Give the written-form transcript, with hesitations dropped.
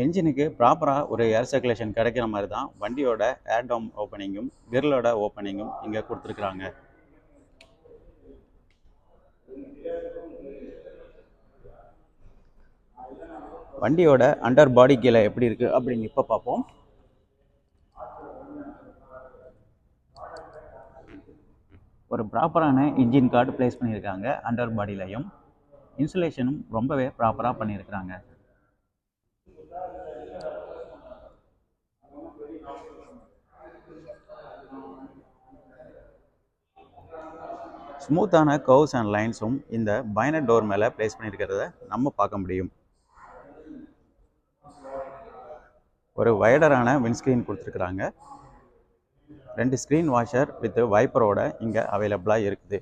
என்ஜினுக்கு ப்ராப்பராக ஒரு ஏர் சர்க்குலேஷன் கிடைக்கிற மாதிரி தான் வண்டியோட ஏர் டோம் ஓப்பனிங்கும் கிரிலோட ஓப்பனிங்கும் இங்கே கொடுத்துருக்குறாங்க. வண்டியோட அண்டர் பாடி கீழே எப்படி இருக்குது அப்படின்னு இப்போ பார்ப்போம். ஒரு ப்ராப்பரான இன்ஜின் கார்டு ப்ளேஸ் பண்ணியிருக்காங்க. அண்டர் பாடியிலையும் இன்சுலேஷனும் ரொம்பவே ப்ராப்பராக பண்ணியிருக்கிறாங்க. ஸ்மூத்தான கர்வ்ஸ் அண்ட் லைன்ஸும் இந்த பைனர் டோர் மேலே ப்ளேஸ் பண்ணியிருக்கிறத நம்ம பார்க்க முடியும். ஒரு வைடரான விண்ட்ஸ்க்ரீன் கொடுத்துருக்குறாங்க. 2 ஸ்க்ரீன் வாஷர் வித் வைப்பரோட இங்கே அவைலபிளாக இருக்குது.